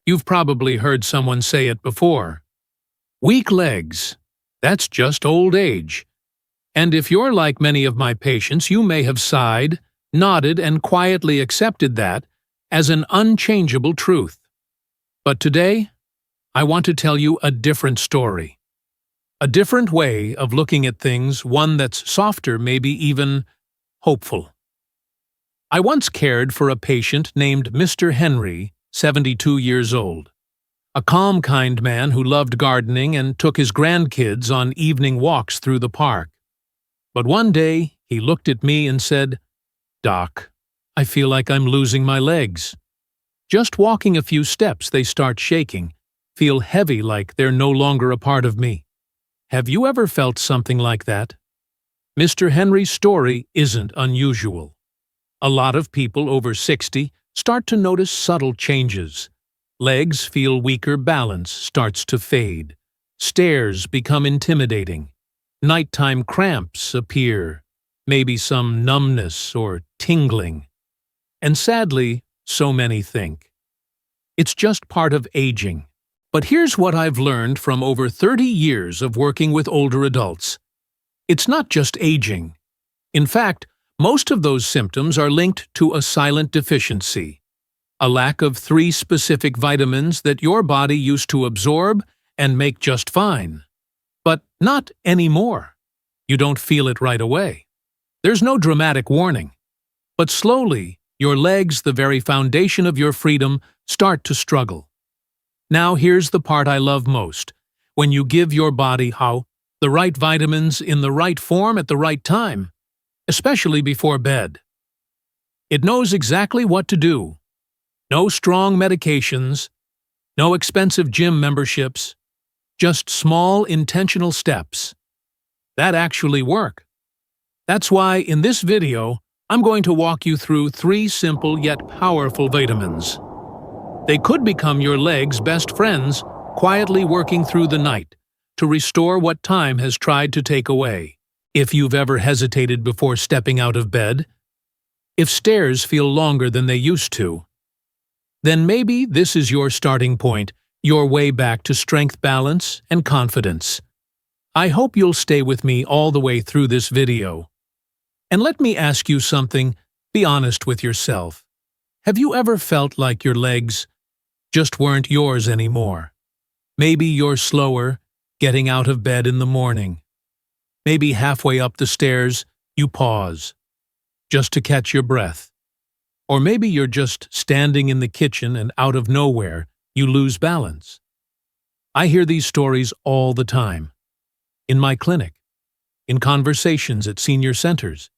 You've probably heard someone say it before. Weak legs. That's just old age. And if you're like many of my patients, you may have sighed, nodded, and quietly accepted that as an unchangeable truth. But today, I want to tell you a different story. A different way of looking at things, one that's softer, maybe even hopeful. I once cared for a patient named Mr. Henry, 72 years old. A calm, kind man who loved gardening and took his grandkids on evening walks through the park. But one day, he looked at me and said, "Doc, I feel like I'm losing my legs. Just walking a few steps, they start shaking, feel heavy like they're no longer a part of me." Have you ever felt something like that? Mr. Henry's story isn't unusual. A lot of people over 60 start to notice subtle changes. Legs feel weaker, balance starts to fade. Stairs become intimidating. Nighttime cramps appear, maybe some numbness or tingling. And sadly, so many think it's just part of aging. But here's what I've learned from over 30 years of working with older adults. It's not just aging. In fact, most of those symptoms are linked to a silent deficiency, a lack of 3 specific vitamins that your body used to absorb and make just fine. But not anymore. You don't feel it right away. There's no dramatic warning. But slowly, your legs, the very foundation of your freedom, start to struggle. Now here's the part I love most. When you give your body the right vitamins in the right form at the right time, especially before bed. It knows exactly what to do. No strong medications, no expensive gym memberships, just small intentional steps that actually work. That's why in this video, I'm going to walk you through 3 simple yet powerful vitamins. They could become your legs' best friends, quietly working through the night to restore what time has tried to take away. If you've ever hesitated before stepping out of bed, if stairs feel longer than they used to, then maybe this is your starting point, your way back to strength, balance, and confidence. I hope you'll stay with me all the way through this video. And let me ask you something, be honest with yourself. Have you ever felt like your legs just weren't yours anymore? Maybe you're slower getting out of bed in the morning. Maybe halfway up the stairs, you pause, just to catch your breath. Or maybe you're just standing in the kitchen and out of nowhere, you lose balance. I hear these stories all the time. In my clinic, in conversations at senior centers,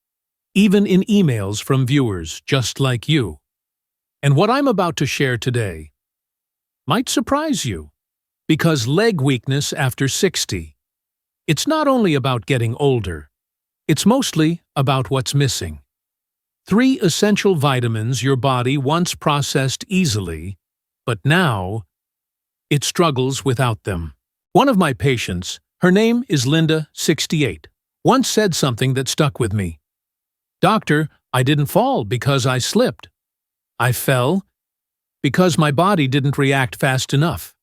even in emails from viewers just like you. And what I'm about to share today might surprise you, because leg weakness after 60, it's not only about getting older, it's mostly about what's missing. 3 essential vitamins your body once processed easily, but now it struggles without them. One of my patients, her name is Linda, 68, once said something that stuck with me. "Doctor, I didn't fall because I slipped. I fell because my body didn't react fast enough.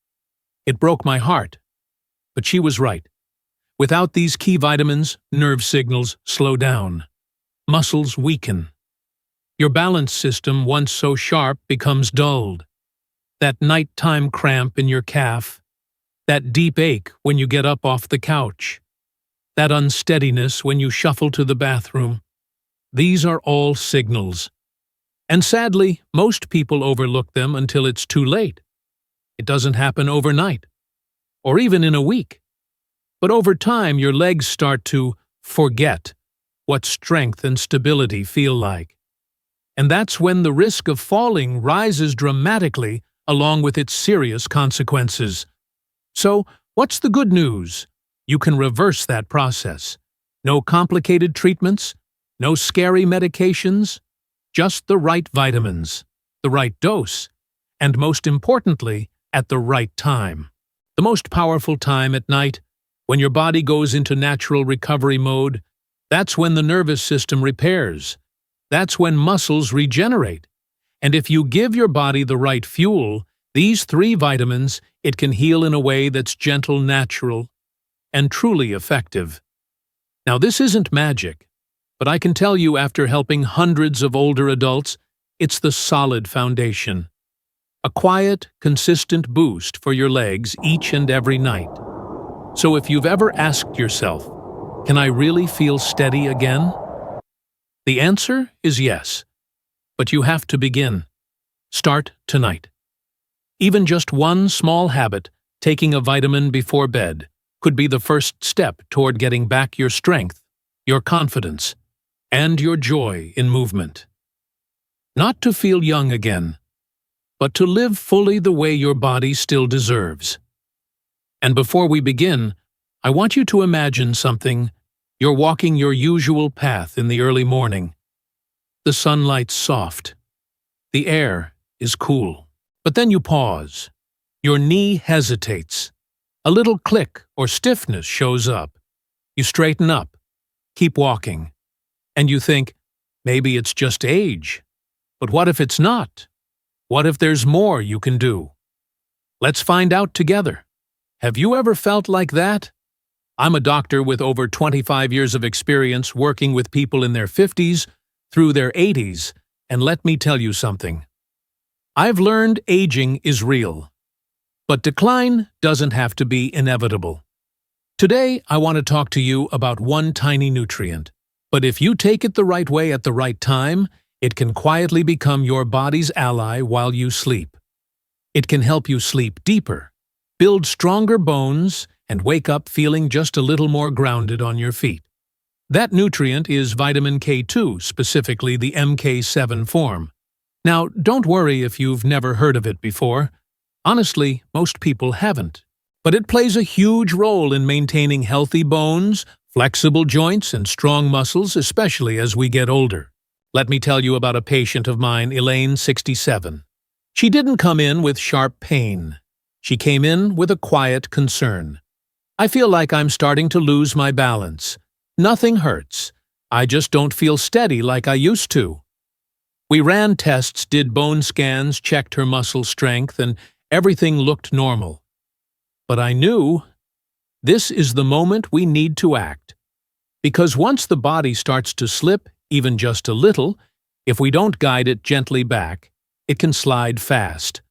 It broke my heart." But she was right. Without these key vitamins, nerve signals slow down. Muscles weaken. Your balance system, once so sharp, becomes dulled. That nighttime cramp in your calf, that deep ache when you get up off the couch, that unsteadiness when you shuffle to the bathroom. These are all signals. And sadly, most people overlook them until it's too late. It doesn't happen overnight, or even in a week. But over time, your legs start to forget what strength and stability feel like. And that's when the risk of falling rises dramatically along with its serious consequences. So, what's the good news? You can reverse that process. No complicated treatments, no scary medications, just the right vitamins, the right dose, and most importantly, at the right time. The most powerful time at night, when your body goes into natural recovery mode, that's when the nervous system repairs. That's when muscles regenerate. And if you give your body the right fuel, These three vitamins, it can heal in a way that's gentle, natural, and truly effective. Now, this isn't magic, but I can tell you after helping hundreds of older adults, it's the solid foundation. A quiet, consistent boost for your legs each and every night. So if you've ever asked yourself, can I really feel steady again? The answer is yes. But you have to begin. Start tonight. Even just one small habit, taking a vitamin before bed, could be the first step toward getting back your strength, your confidence, and your joy in movement. Not to feel young again, but to live fully the way your body still deserves. And before we begin, I want you to imagine something. You're walking your usual path in the early morning. The sunlight's soft. The air is cool. But then you pause. Your knee hesitates. A little click or stiffness shows up. You straighten up, keep walking, and you think, maybe it's just age. But what if it's not? What if there's more you can do? Let's find out together. Have you ever felt like that? I'm a doctor with over 25 years of experience working with people in their 50s through their 80s, and let me tell you something. I've learned aging is real, but decline doesn't have to be inevitable. Today, I want to talk to you about one tiny nutrient, but if you take it the right way at the right time, it can quietly become your body's ally while you sleep. It can help you sleep deeper, build stronger bones, and wake up feeling just a little more grounded on your feet. That nutrient is vitamin K2, specifically the MK7 form. Now, don't worry if you've never heard of it before. Honestly, most people haven't. But it plays a huge role in maintaining healthy bones, flexible joints, and strong muscles, especially as we get older. Let me tell you about a patient of mine, Elaine, 67. She didn't come in with sharp pain. She came in with a quiet concern. I feel like I'm starting to lose my balance. Nothing hurts. I just don't feel steady like I used to. We ran tests, did bone scans, checked her muscle strength, and everything looked normal. But I knew this is the moment we need to act. Because once the body starts to slip, even just a little, if we don't guide it gently back, it can slide fast.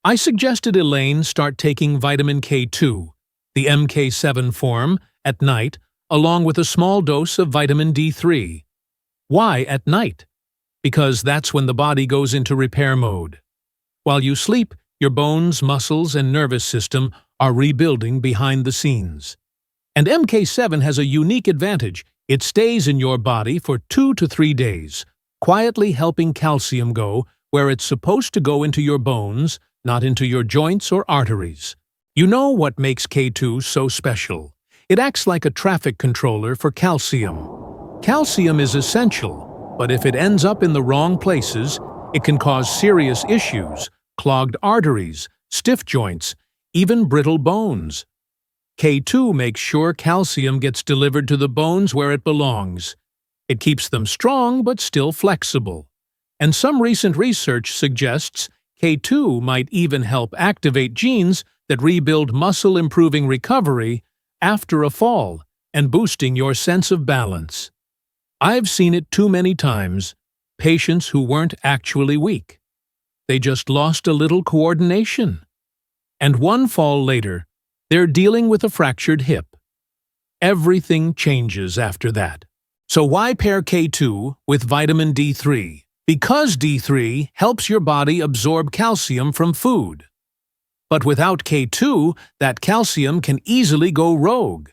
I suggested Elaine start taking vitamin K2, the MK7 form, at night, along with a small dose of vitamin D3. Why at night? Because that's when the body goes into repair mode. While you sleep, your bones, muscles, and nervous system are rebuilding behind the scenes. And MK7 has a unique advantage. It stays in your body for 2 to 3 days, quietly helping calcium go where it's supposed to go into your bones, not into your joints or arteries. You know what makes K2 so special? It acts like a traffic controller for calcium. Calcium is essential, but if it ends up in the wrong places, it can cause serious issues, clogged arteries, stiff joints, even brittle bones. K2 makes sure calcium gets delivered to the bones where it belongs. It keeps them strong but still flexible. And some recent research suggests K2 might even help activate genes that rebuild muscle-improving recovery after a fall and boosting your sense of balance. I've seen it too many times, patients who weren't actually weak. They just lost a little coordination. And one fall later, they're dealing with a fractured hip. Everything changes after that. So why pair K2 with vitamin D3? Because D3 helps your body absorb calcium from food. But without K2, that calcium can easily go rogue.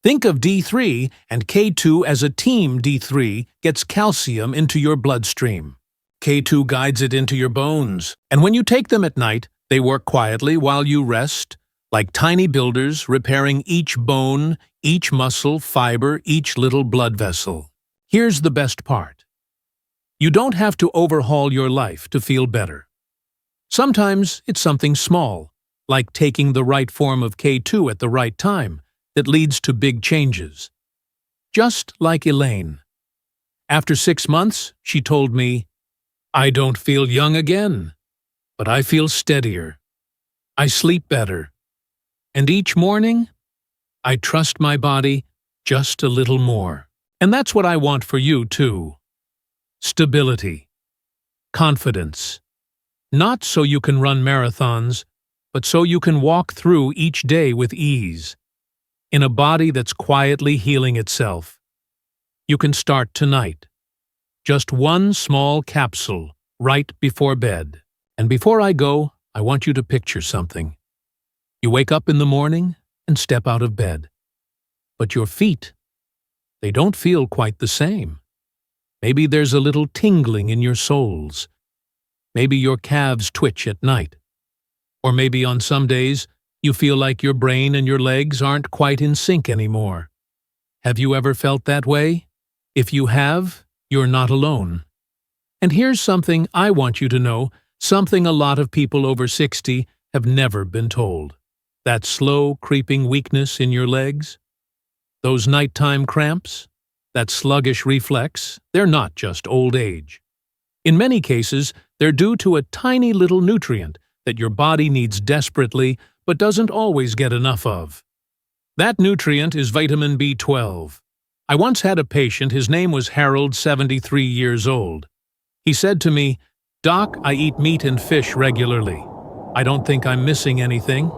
Think of D3 and K2 as a team. D3 gets calcium into your bloodstream. K2 guides it into your bones. And when you take them at night, they work quietly while you rest, like tiny builders repairing each bone, each muscle, fiber, each little blood vessel. Here's the best part. You don't have to overhaul your life to feel better. Sometimes it's something small, like taking the right form of K2 at the right time, that leads to big changes. Just like Elaine. After 6 months, she told me, "I don't feel young again, but I feel steadier." I sleep better. And each morning, I trust my body just a little more. And that's what I want for you, too. Stability. Confidence. Not so you can run marathons, but so you can walk through each day with ease. In a body that's quietly healing itself. You can start tonight. Just one small capsule right before bed. And before I go, I want you to picture something. You wake up in the morning and step out of bed. But your feet, they don't feel quite the same. Maybe there's a little tingling in your soles. Maybe your calves twitch at night. Or maybe on some days, you feel like your brain and your legs aren't quite in sync anymore. Have you ever felt that way? If you have, you're not alone. And here's something I want you to know, something a lot of people over 60 have never been told. That slow, creeping weakness in your legs, those nighttime cramps, that sluggish reflex, they're not just old age. In many cases, they're due to a tiny little nutrient that your body needs desperately but doesn't always get enough of. That nutrient is vitamin B12. I once had a patient, his name was Harold, 73 years old. He said to me, "Doc, I eat meat and fish regularly. I don't think I'm missing anything.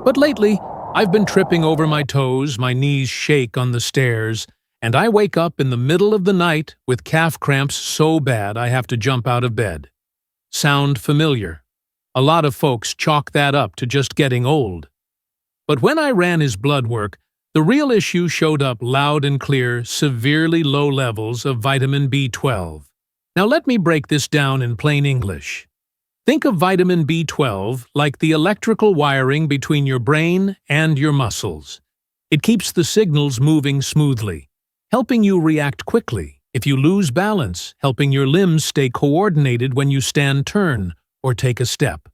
But lately, I've been tripping over my toes, my knees shake on the stairs, and I wake up in the middle of the night with calf cramps so bad I have to jump out of bed." Sound familiar? A lot of folks chalk that up to just getting old. But when I ran his blood work, the real issue showed up loud and clear, severely low levels of vitamin B12. Now let me break this down in plain English. Think of vitamin B12 like the electrical wiring between your brain and your muscles. It keeps the signals moving smoothly, helping you react quickly if you lose balance, helping your limbs stay coordinated when you stand, turn, or take a step.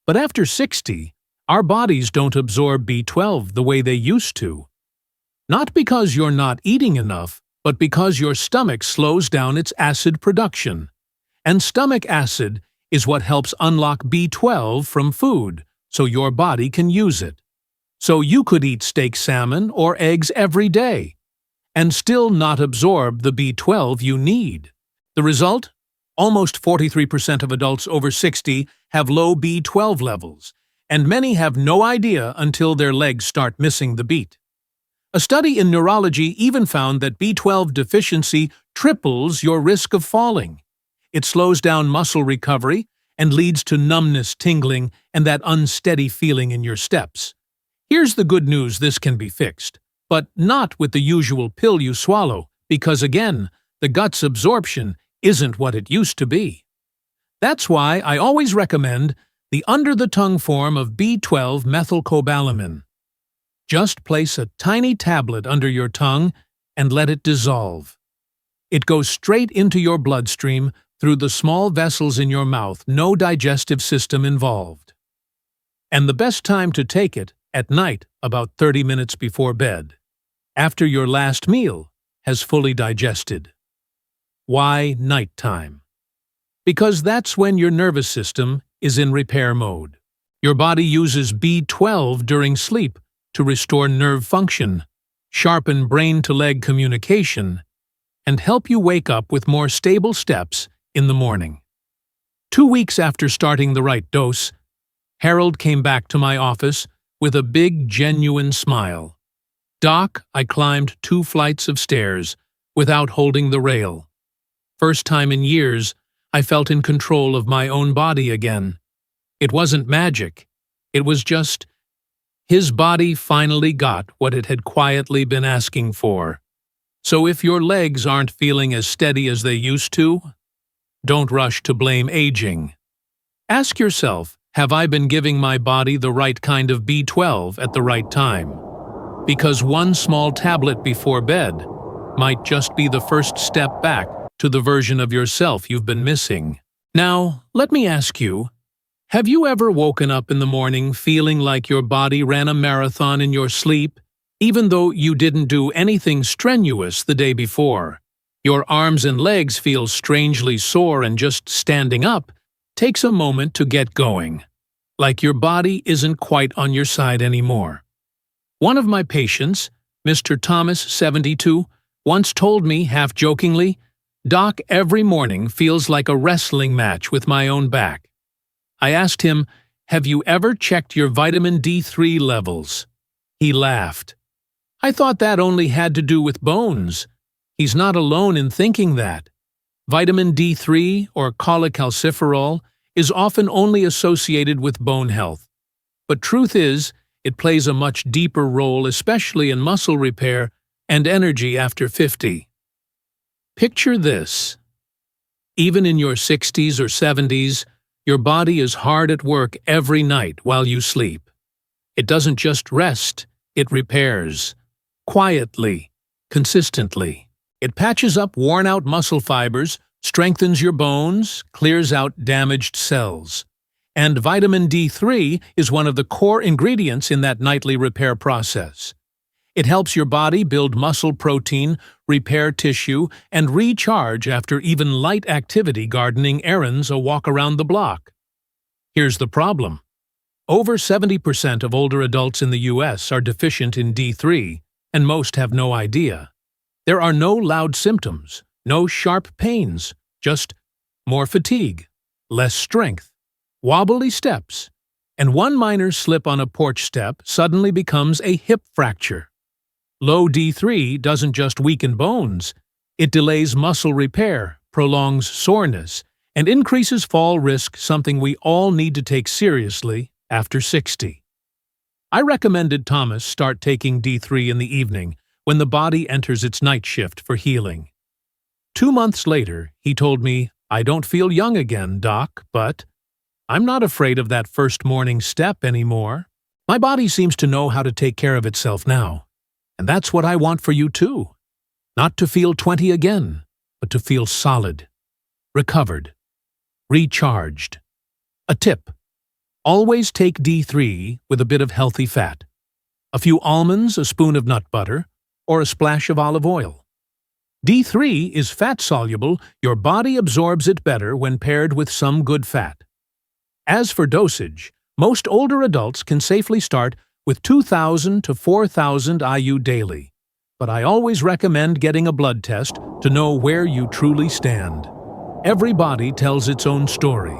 But after 60, our bodies don't absorb B12 the way they used to. Not because you're not eating enough, but because your stomach slows down its acid production. And stomach acid is what helps unlock B12 from food, so your body can use it. So you could eat steak salmon or eggs every day, and still not absorb the B12 you need. The result? Almost 43% of adults over 60 have low B12 levels, and many have no idea until their legs start missing the beat. A study in neurology even found that B12 deficiency triples your risk of falling. It slows down muscle recovery and leads to numbness, tingling, and that unsteady feeling in your steps. Here's the good news: this can be fixed, but not with the usual pill you swallow, because again, the gut's absorption isn't what it used to be. That's why I always recommend the under-the-tongue form of B12 methylcobalamin. Just place a tiny tablet under your tongue and let it dissolve. It goes straight into your bloodstream through the small vessels in your mouth, no digestive system involved. And the best time to take it, at night, about 30 minutes before bed, after your last meal has fully digested. Why nighttime? Because that's when your nervous system is in repair mode. Your body uses B12 during sleep to restore nerve function, sharpen brain-to-leg communication, and help you wake up with more stable steps in the morning. 2 weeks after starting the right dose, Harold came back to my office with a big, genuine smile. "Doc, I climbed 2 flights of stairs without holding the rail. First time in years, I felt in control of my own body again. It wasn't magic. It was just his body finally got what it had quietly been asking for." So if your legs aren't feeling as steady as they used to, don't rush to blame aging. Ask yourself, have I been giving my body the right kind of B12 at the right time? Because one small tablet before bed might just be the first step back to the version of yourself you've been missing. Now, let me ask you, have you ever woken up in the morning feeling like your body ran a marathon in your sleep, even though you didn't do anything strenuous the day before? Your arms and legs feel strangely sore, and just standing up takes a moment to get going. like your body isn't quite on your side anymore. One of my patients, Mr. Thomas, 72, once told me, half-jokingly, "Doc, every morning feels like a wrestling match with my own back." I asked him, "Have you ever checked your vitamin D3 levels?" He laughed. I thought that only had to do with bones. He's not alone in thinking that. Vitamin D3, or cholecalciferol, is often only associated with bone health. But truth is, it plays a much deeper role, especially in muscle repair and energy after 50. Picture this. Even in your 60s or 70s, your body is hard at work every night while you sleep. It doesn't just rest, it repairs. Quietly, consistently. It patches up worn-out muscle fibers, strengthens your bones, clears out damaged cells. And vitamin D3 is one of the core ingredients in that nightly repair process. It helps your body build muscle protein, repair tissue, and recharge after even light activity, gardening, errands, a walk around the block. Here's the problem. Over 70% of older adults in the U.S. are deficient in D3, and most have no idea. There are no loud symptoms, no sharp pains, just more fatigue, less strength, wobbly steps, and one minor slip on a porch step suddenly becomes a hip fracture. Low D3 doesn't just weaken bones, it delays muscle repair, prolongs soreness, and increases fall risk, something we all need to take seriously after 60. I recommended Thomas start taking D3 in the evening when the body enters its night shift for healing. 2 months later, he told me, "I don't feel young again, Doc, but I'm not afraid of that first morning step anymore. My body seems to know how to take care of itself now. And that's what I want for you too. Not to feel 20 again, but to feel solid, recovered, recharged." A tip. Always take D3 with a bit of healthy fat. A few almonds, a spoon of nut butter, or a splash of olive oil. D3 is fat-soluble, your body absorbs it better when paired with some good fat. As for dosage, most older adults can safely start with 2,000 to 4,000 IU daily, but I always recommend getting a blood test to know where you truly stand. Every body tells its own story.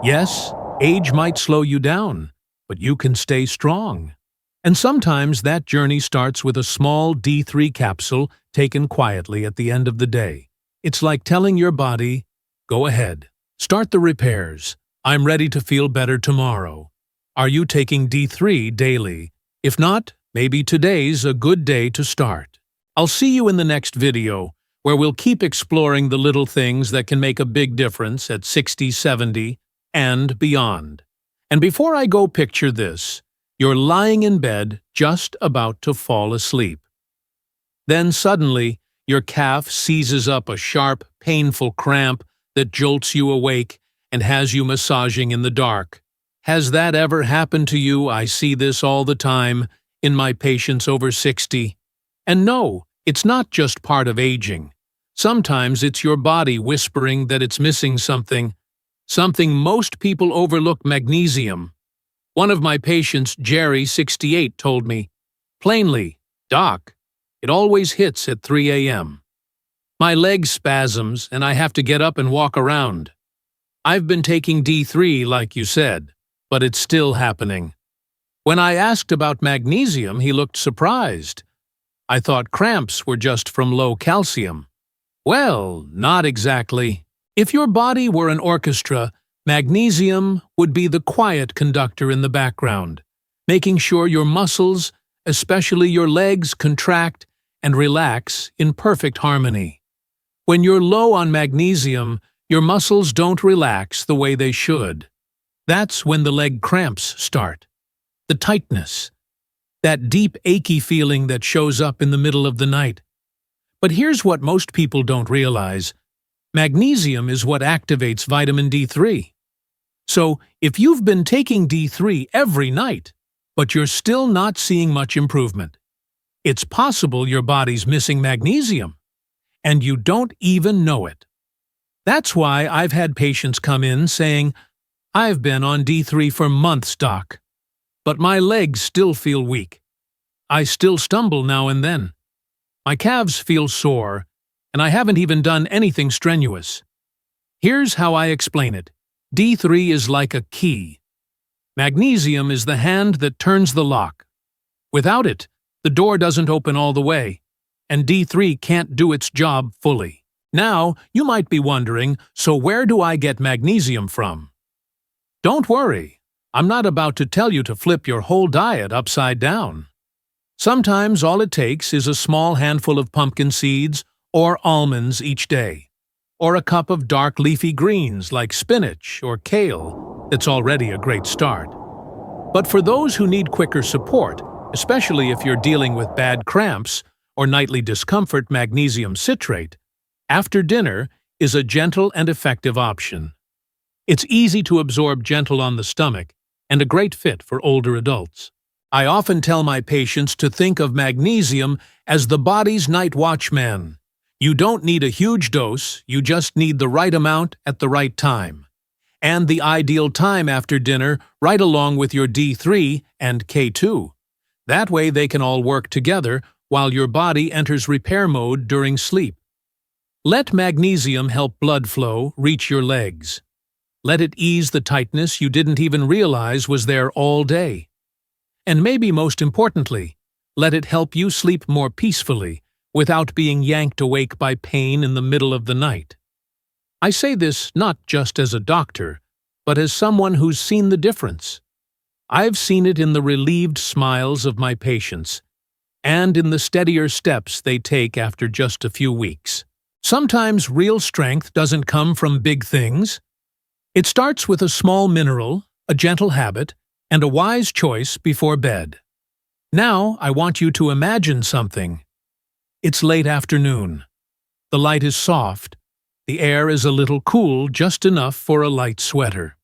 Yes, age might slow you down, but you can stay strong. And sometimes that journey starts with a small D3 capsule taken quietly at the end of the day. It's like telling your body, "Go ahead, start the repairs. I'm ready to feel better tomorrow." Are you taking D3 daily? If not, maybe today's a good day to start. I'll see you in the next video, where we'll keep exploring the little things that can make a big difference at 60, 70, and beyond. And before I go, picture this. You're lying in bed, just about to fall asleep. Then suddenly, your calf seizes up a sharp, painful cramp that jolts you awake and has you massaging in the dark. Has that ever happened to you? I see this all the time in my patients over 60. And no, it's not just part of aging. Sometimes it's your body whispering that it's missing something most people overlook: magnesium. One of my patients, Jerry, 68, told me, plainly, "Doc, it always hits at 3 a.m. My leg spasms and I have to get up and walk around. I've been taking D3 like you said, but it's still happening." When I asked about magnesium, he looked surprised. I thought cramps were just from low calcium. Well, not exactly. If your body were an orchestra, magnesium would be the quiet conductor in the background, making sure your muscles, especially your legs, contract and relax in perfect harmony. When you're low on magnesium, your muscles don't relax the way they should. That's when the leg cramps start. The tightness. That deep, achy feeling that shows up in the middle of the night. But here's what most people don't realize. Magnesium is what activates vitamin D3. So, if you've been taking D3 every night, but you're still not seeing much improvement, it's possible your body's missing magnesium, and you don't even know it. That's why I've had patients come in saying, I've been on D3 for months, Doc. But my legs still feel weak. I still stumble now and then. My calves feel sore, and I haven't even done anything strenuous. Here's how I explain it. D3 is like a key. Magnesium is the hand that turns the lock. Without it, the door doesn't open all the way, and D3 can't do its job fully. Now, you might be wondering, so where do I get magnesium from? Don't worry, I'm not about to tell you to flip your whole diet upside down. Sometimes all it takes is a small handful of pumpkin seeds or almonds each day, or a cup of dark leafy greens like spinach or kale. That's already a great start. But for those who need quicker support, especially if you're dealing with bad cramps or nightly discomfort, magnesium citrate, after dinner is a gentle and effective option. It's easy to absorb, gentle on the stomach, and a great fit for older adults. I often tell my patients to think of magnesium as the body's night watchman. You don't need a huge dose, you just need the right amount at the right time. And the ideal time after dinner, right along with your D3 and K2. That way they can all work together while your body enters repair mode during sleep. Let magnesium help blood flow reach your legs. Let it ease the tightness you didn't even realize was there all day. And maybe most importantly, let it help you sleep more peacefully without being yanked awake by pain in the middle of the night. I say this not just as a doctor, but as someone who's seen the difference. I've seen it in the relieved smiles of my patients, and in the steadier steps they take after just a few weeks. Sometimes real strength doesn't come from big things. It starts with a small mineral, a gentle habit, and a wise choice before bed. Now I want you to imagine something. It's late afternoon. The light is soft. The air is a little cool, just enough for a light sweater.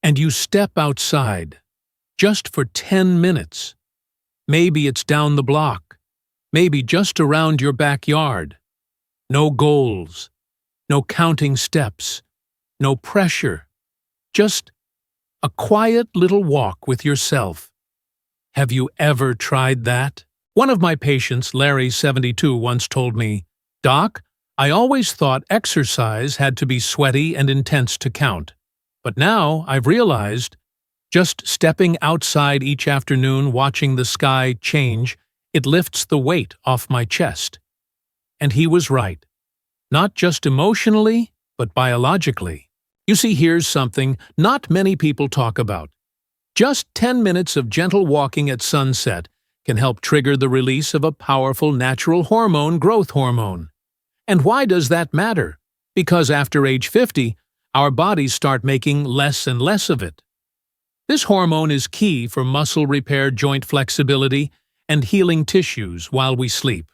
And you step outside, just for 10 minutes. Maybe it's down the block. Maybe just around your backyard. No goals. No counting steps. No pressure. Just a quiet little walk with yourself. Have you ever tried that? One of my patients, Larry, 72, once told me, "Doc, I always thought exercise had to be sweaty and intense to count. But now I've realized just stepping outside each afternoon, watching the sky change, it lifts the weight off my chest." And he was right. Not just emotionally, but biologically. You see, here's something not many people talk about. Just 10 minutes of gentle walking at sunset can help trigger the release of a powerful natural hormone, growth hormone. And why does that matter? Because after age 50, our bodies start making less and less of it. This hormone is key for muscle repair, joint flexibility, and healing tissues while we sleep.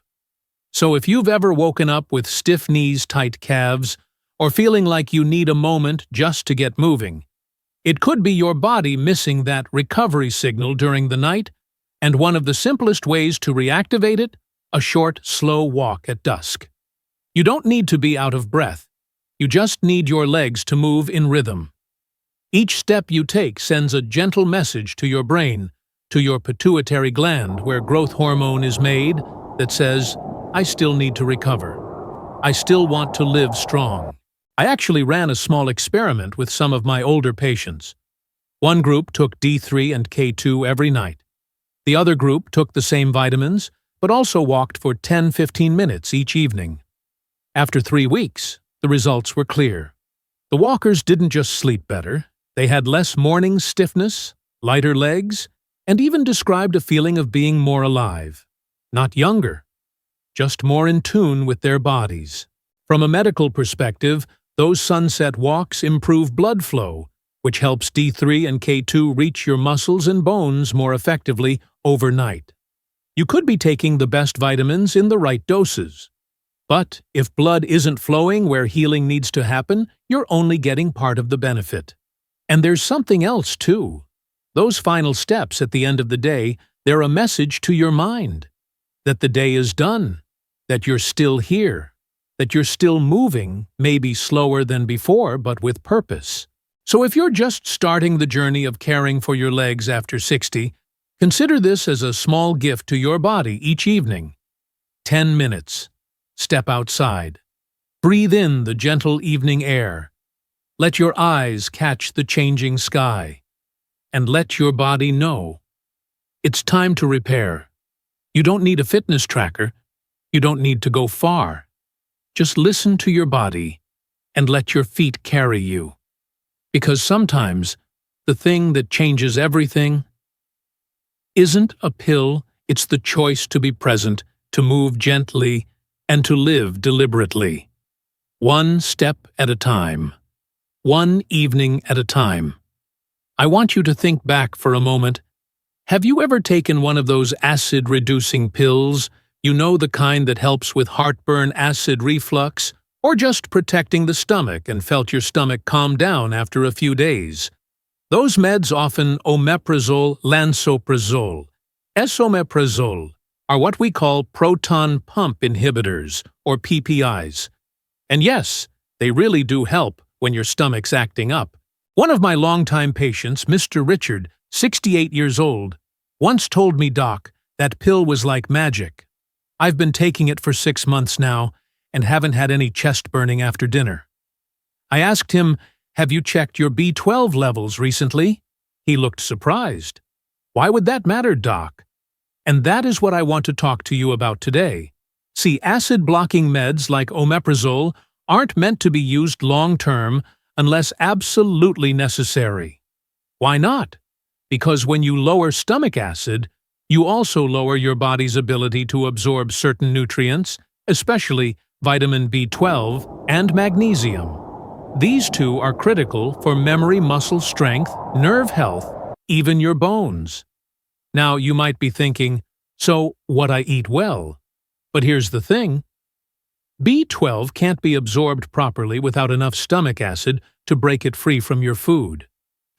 So if you've ever woken up with stiff knees, tight calves, or feeling like you need a moment just to get moving, it could be your body missing that recovery signal during the night, and one of the simplest ways to reactivate it, a short, slow walk at dusk. You don't need to be out of breath. You just need your legs to move in rhythm. Each step you take sends a gentle message to your brain, to your pituitary gland where growth hormone is made, that says, "I still need to recover. I still want to live strong." I actually ran a small experiment with some of my older patients. One group took D3 and K2 every night. The other group took the same vitamins, but also walked for 10-15 minutes each evening. After 3 weeks, the results were clear. The walkers didn't just sleep better, they had less morning stiffness, lighter legs, and even described a feeling of being more alive. Not younger, just more in tune with their bodies. From a medical perspective, those sunset walks improve blood flow, which helps D3 and K2 reach your muscles and bones more effectively overnight. You could be taking the best vitamins in the right doses. But if blood isn't flowing where healing needs to happen, you're only getting part of the benefit. And there's something else too. Those final steps at the end of the day, they're a message to your mind. That the day is done. That you're still here. That you're still moving, maybe slower than before, but with purpose. So if you're just starting the journey of caring for your legs after 60, consider this as a small gift to your body each evening. 10 minutes. Step outside. Breathe in the gentle evening air. Let your eyes catch the changing sky. And let your body know. It's time to repair. You don't need a fitness tracker. You don't need to go far. Just listen to your body and let your feet carry you. Because sometimes the thing that changes everything isn't a pill, it's the choice to be present, to move gently, and to live deliberately. One step at a time. One evening at a time. I want you to think back for a moment. Have you ever taken one of those acid-reducing pills? You know, the kind that helps with heartburn, acid reflux, or just protecting the stomach and felt your stomach calm down after a few days. Those meds, often omeprazole, lansoprazole, esomeprazole, are what we call proton pump inhibitors, or PPIs. And yes, they really do help when your stomach's acting up. One of my longtime patients, Mr. Richard, 68 years old, once told me, "Doc, that pill was like magic. I've been taking it for 6 months now and haven't had any chest burning after dinner." I asked him, "Have you checked your B12 levels recently?" He looked surprised. "Why would that matter, Doc?" And that is what I want to talk to you about today. See, acid-blocking meds like omeprazole aren't meant to be used long-term unless absolutely necessary. Why not? Because when you lower stomach acid, you also lower your body's ability to absorb certain nutrients, especially vitamin B12 and magnesium. These two are critical for memory, muscle strength, nerve health, even your bones. Now, you might be thinking, so what I eat well? But here's the thing. B12 can't be absorbed properly without enough stomach acid to break it free from your food.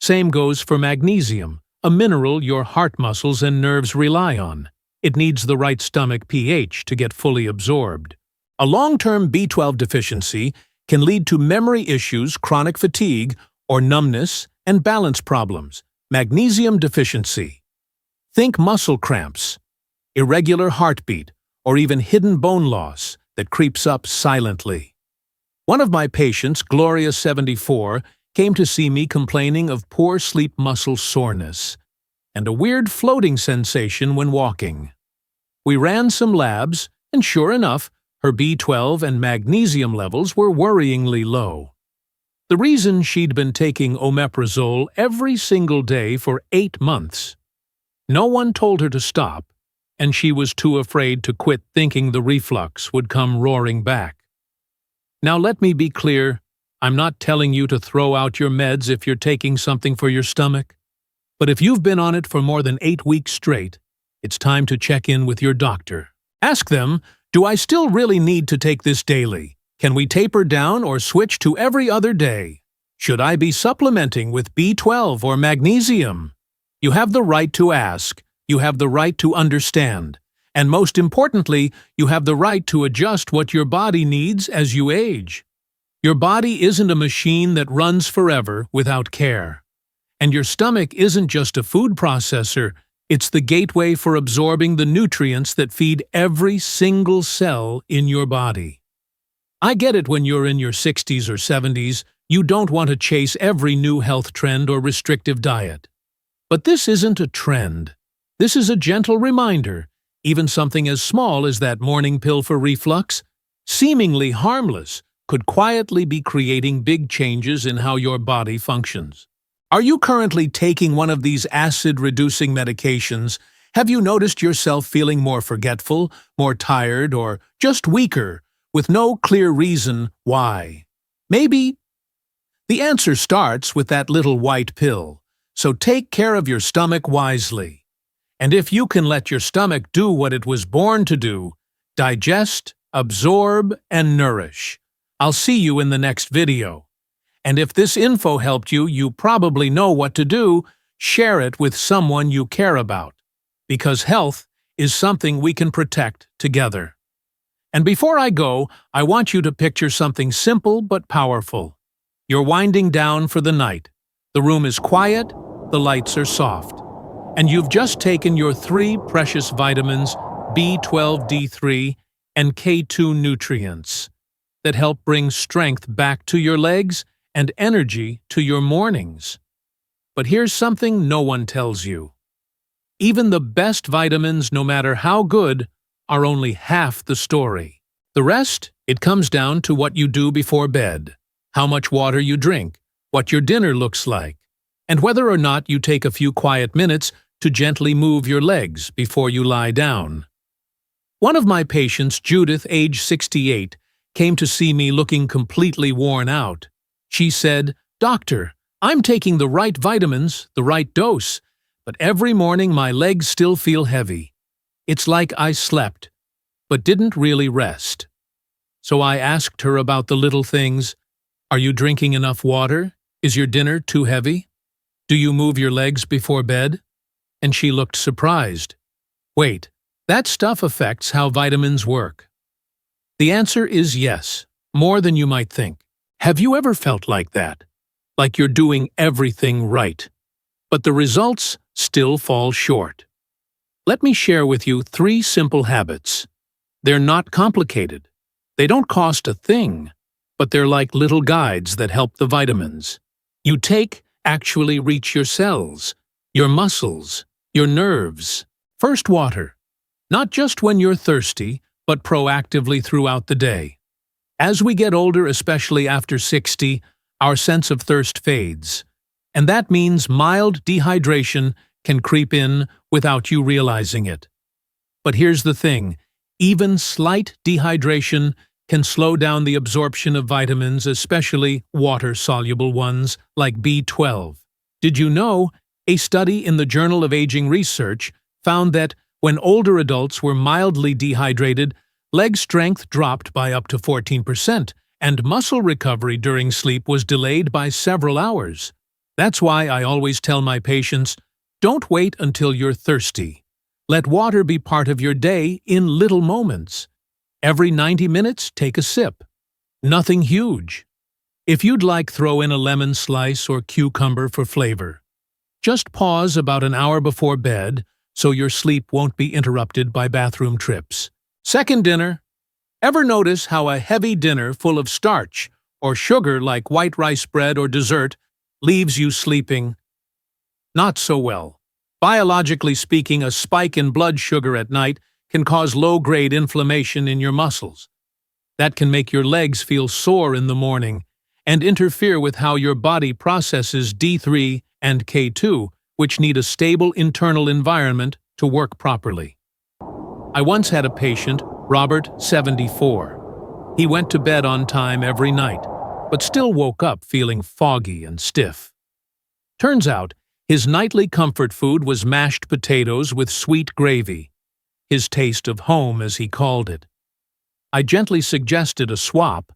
Same goes for magnesium, a mineral your heart muscles and nerves rely on. It needs the right stomach pH to get fully absorbed. A long-term B12 deficiency can lead to memory issues, chronic fatigue, or numbness and balance problems. Magnesium deficiency. Think muscle cramps, irregular heartbeat, or even hidden bone loss that creeps up silently. One of my patients, Gloria, 74, came to see me complaining of poor sleep muscle soreness and a weird floating sensation when walking. We ran some labs, and sure enough, her B12 and magnesium levels were worryingly low. The reason she'd been taking omeprazole every single day for 8 months. No one told her to stop, and she was too afraid to quit, thinking the reflux would come roaring back. Now let me be clear, I'm not telling you to throw out your meds if you're taking something for your stomach. But if you've been on it for more than 8 weeks straight, it's time to check in with your doctor. Ask them, do I still really need to take this daily? Can we taper down or switch to every other day? Should I be supplementing with B12 or magnesium? You have the right to ask, you have the right to understand, and most importantly, you have the right to adjust what your body needs as you age. Your body isn't a machine that runs forever without care. And your stomach isn't just a food processor, it's the gateway for absorbing the nutrients that feed every single cell in your body. I get it when you're in your 60s or 70s, you don't want to chase every new health trend or restrictive diet. But this isn't a trend. This is a gentle reminder, even something as small as that morning pill for reflux, seemingly harmless, could quietly be creating big changes in how your body functions. Are you currently taking one of these acid-reducing medications? Have you noticed yourself feeling more forgetful, more tired, or just weaker, with no clear reason why? Maybe the answer starts with that little white pill. So take care of your stomach wisely. And if you can let your stomach do what it was born to do, digest, absorb, and nourish. I'll see you in the next video. And if this info helped you, you probably know what to do. Share it with someone you care about. Because health is something we can protect together. And before I go, I want you to picture something simple but powerful. You're winding down for the night. The room is quiet, the lights are soft, and you've just taken your 3 precious vitamins, B12, D3, and K2 nutrients that help bring strength back to your legs and energy to your mornings. But here's something no one tells you. Even the best vitamins, no matter how good, are only half the story. The rest, it comes down to what you do before bed, how much water you drink, what your dinner looks like, and whether or not you take a few quiet minutes to gently move your legs before you lie down. One of my patients, Judith, age 68, came to see me looking completely worn out. She said, "Doctor, I'm taking the right vitamins, the right dose, but every morning my legs still feel heavy. It's like I slept, but didn't really rest." So I asked her about the little things. Are you drinking enough water? Is your dinner too heavy? Do you move your legs before bed? And she looked surprised. Wait, that stuff affects how vitamins work. The answer is yes, more than you might think. Have you ever felt like that? Like you're doing everything right, but the results still fall short? Let me share with you 3 simple habits. They're not complicated. They don't cost a thing, but they're like little guides that help the vitamins you take actually reach your cells, your muscles, your nerves. First, water. Not just when you're thirsty, but proactively throughout the day. As we get older, especially after 60, our sense of thirst fades, and that means mild dehydration can creep in without you realizing it. But here's the thing, even slight dehydration can slow down the absorption of vitamins, especially water-soluble ones like B12. Did you know a study in the Journal of Aging Research found that when older adults were mildly dehydrated, leg strength dropped by up to 14%, and muscle recovery during sleep was delayed by several hours. That's why I always tell my patients, don't wait until you're thirsty. Let water be part of your day in little moments. Every 90 minutes, take a sip. Nothing huge. If you'd like, throw in a lemon slice or cucumber for flavor. Just pause about an hour before bed so your sleep won't be interrupted by bathroom trips. Second, dinner. Ever notice how a heavy dinner full of starch or sugar like white rice bread or dessert leaves you sleeping not so well? Biologically speaking, a spike in blood sugar at night can cause low-grade inflammation in your muscles. That can make your legs feel sore in the morning and interfere with how your body processes D3 and K2, which need a stable internal environment to work properly. I once had a patient, Robert, 74. He went to bed on time every night, but still woke up feeling foggy and stiff. Turns out, his nightly comfort food was mashed potatoes with sweet gravy, his taste of home as he called it. I gently suggested a swap,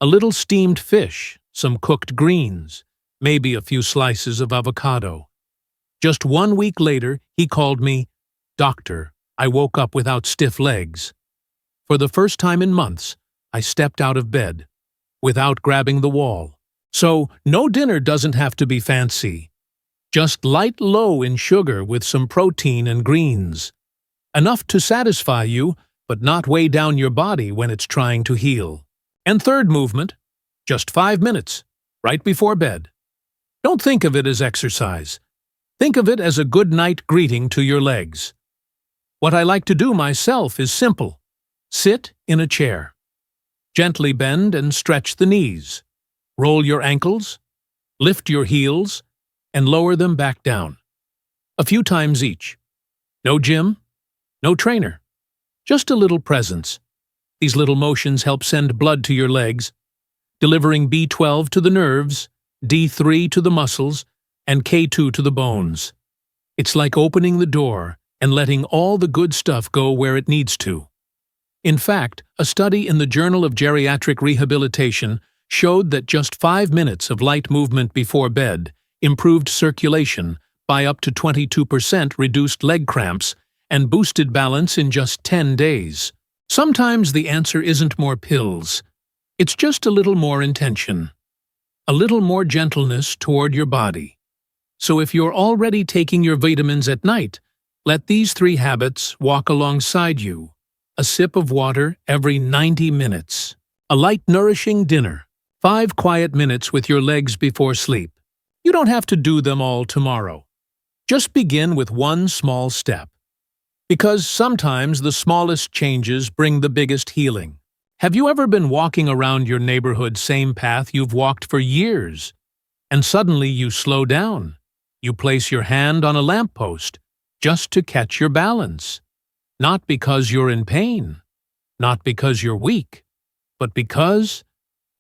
a little steamed fish, some cooked greens, maybe a few slices of avocado. Just 1 week later, he called me, "Doctor, I woke up without stiff legs." For the first time in months, I stepped out of bed, without grabbing the wall. So, no dinner doesn't have to be fancy. Just light low in sugar with some protein and greens. Enough to satisfy you, but not weigh down your body when it's trying to heal. And third, movement. Just 5 minutes, right before bed. Don't think of it as exercise. Think of it as a good night greeting to your legs. What I like to do myself is simple. Sit in a chair. Gently bend and stretch the knees. Roll your ankles, lift your heels, and lower them back down. A few times each. No gym, no trainer. Just a little presence. These little motions help send blood to your legs, delivering B12 to the nerves, D3 to the muscles, and K2 to the bones. It's like opening the door and letting all the good stuff go where it needs to. In fact, a study in the Journal of Geriatric Rehabilitation showed that just 5 minutes of light movement before bed improved circulation by up to 22%, reduced leg cramps, and boosted balance in just 10 days. Sometimes the answer isn't more pills. It's just a little more intention. A little more gentleness toward your body. So if you're already taking your vitamins at night, let these 3 habits walk alongside you. A sip of water every 90 minutes. A light, nourishing dinner. 5 quiet minutes with your legs before sleep. You don't have to do them all tomorrow. Just begin with one small step. Because sometimes the smallest changes bring the biggest healing. Have you ever been walking around your neighborhood same path you've walked for years, and suddenly you slow down? You place your hand on a lamppost just to catch your balance. Not because you're in pain, not because you're weak, but because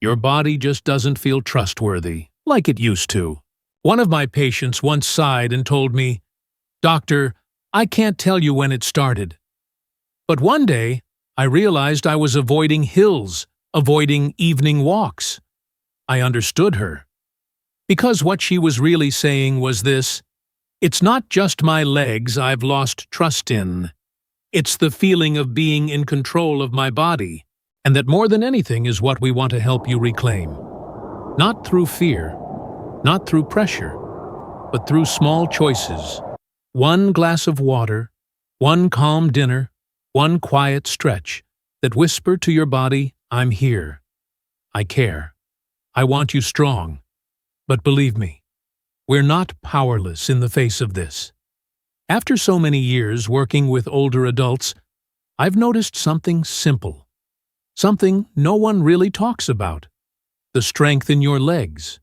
your body just doesn't feel trustworthy like it used to. One of my patients once sighed and told me, "Doctor, I can't tell you when it started. But one day, I realized I was avoiding hills, avoiding evening walks." I understood her. Because what she was really saying was this: it's not just my legs I've lost trust in. It's the feeling of being in control of my body, and that more than anything is what we want to help you reclaim. Not through fear, not through pressure, but through small choices. One glass of water, one calm dinner, one quiet stretch that whisper to your body, "I'm here. I care. I want you strong." But believe me, we're not powerless in the face of this. After so many years working with older adults, I've noticed something simple, something no one really talks about: the strength in your legs,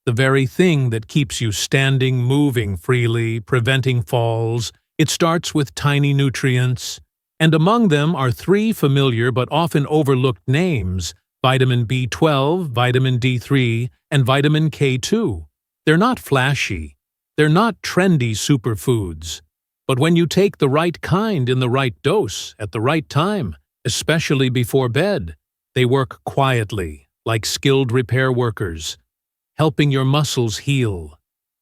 the very thing that keeps you standing, moving freely, preventing falls. It starts with tiny nutrients, and among them are 3 familiar but often overlooked names: vitamin B12, vitamin D3, and vitamin K2. They're not flashy. They're not trendy superfoods. But when you take the right kind in the right dose at the right time, especially before bed, they work quietly, like skilled repair workers, helping your muscles heal,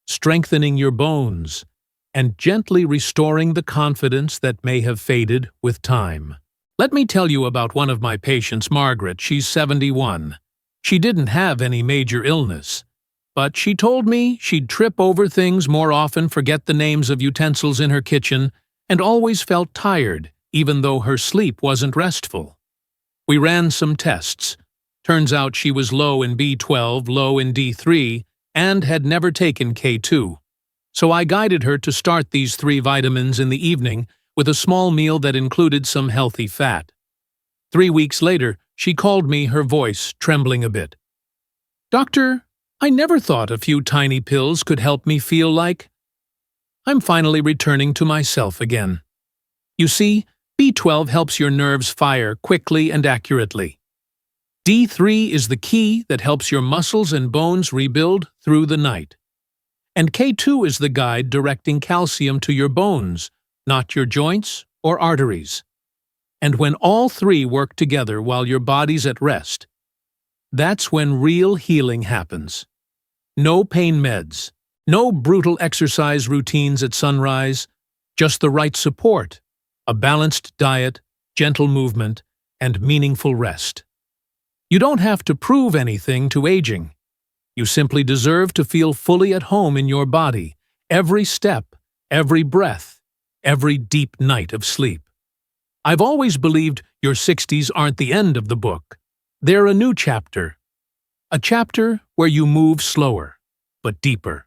strengthening your bones, and gently restoring the confidence that may have faded with time. Let me tell you about one of my patients, Margaret. She's 71. She didn't have any major illness, but she told me she'd trip over things more often, forget the names of utensils in her kitchen, and always felt tired, even though her sleep wasn't restful. We ran some tests. Turns out she was low in B12, low in D3, and had never taken K2. So I guided her to start these 3 vitamins in the evening with a small meal that included some healthy fat. 3 weeks later, she called me, her voice trembling a bit. "Doctor, I never thought a few tiny pills could help me feel like I'm finally returning to myself again." You see, B12 helps your nerves fire quickly and accurately. D3 is the key that helps your muscles and bones rebuild through the night. And K2 is the guide directing calcium to your bones, not your joints or arteries. And when all 3 work together while your body's at rest, that's when real healing happens. No pain meds, no brutal exercise routines at sunrise, just the right support, a balanced diet, gentle movement, and meaningful rest. You don't have to prove anything to aging. You simply deserve to feel fully at home in your body, every step, every breath, every deep night of sleep. I've always believed your 60s aren't the end of the book. They're a new chapter. A chapter where you move slower, but deeper.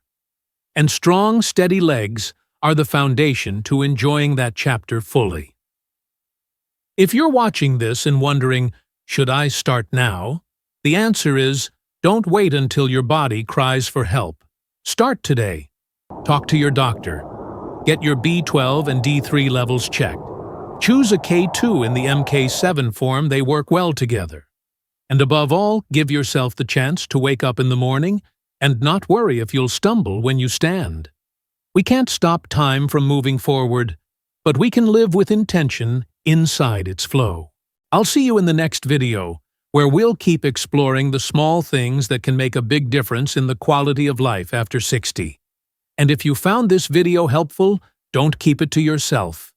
And strong, steady legs are the foundation to enjoying that chapter fully. If you're watching this and wondering, should I start now? The answer is, don't wait until your body cries for help. Start today. Talk to your doctor. Get your B12 and D3 levels checked. Choose a K2 in the MK7 form. They work well together. And above all, give yourself the chance to wake up in the morning and not worry if you'll stumble when you stand. We can't stop time from moving forward, but we can live with intention inside its flow. I'll see you in the next video, where we'll keep exploring the small things that can make a big difference in the quality of life after 60. And if you found this video helpful, don't keep it to yourself.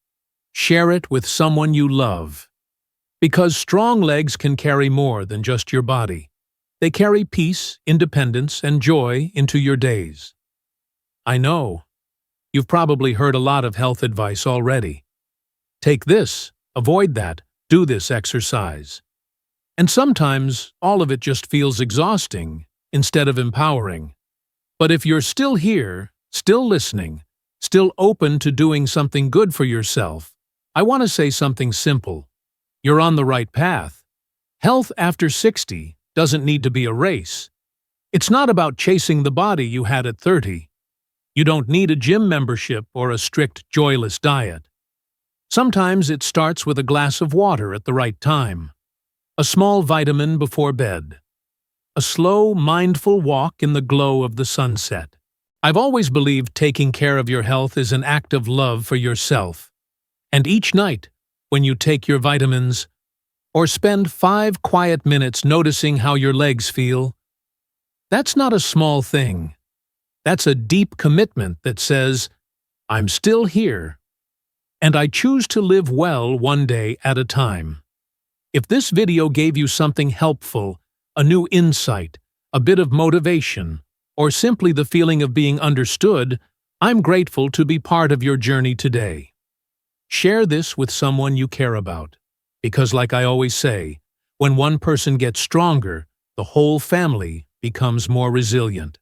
Share it with someone you love. Because strong legs can carry more than just your body. They carry peace, independence, and joy into your days. I know. You've probably heard a lot of health advice already. Take this, avoid that, do this exercise. And sometimes all of it just feels exhausting instead of empowering. But if you're still here, still listening, still open to doing something good for yourself, I want to say something simple. You're on the right path. Health after 60 doesn't need to be a race. It's not about chasing the body you had at 30. You don't need a gym membership or a strict, joyless diet. Sometimes it starts with a glass of water at the right time, a small vitamin before bed, a slow, mindful walk in the glow of the sunset. I've always believed taking care of your health is an act of love for yourself. And each night, when you take your vitamins, or spend 5 quiet minutes noticing how your legs feel, that's not a small thing. That's a deep commitment that says, I'm still here, and I choose to live well one day at a time. If this video gave you something helpful, a new insight, a bit of motivation, or simply the feeling of being understood, I'm grateful to be part of your journey today. Share this with someone you care about, because like I always say, when one person gets stronger, the whole family becomes more resilient.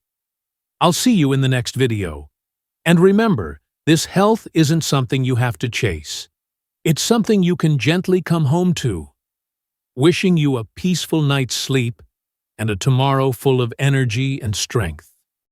I'll see you in the next video. And remember, this health isn't something you have to chase. It's something you can gently come home to. Wishing you a peaceful night's sleep and a tomorrow full of energy and strength.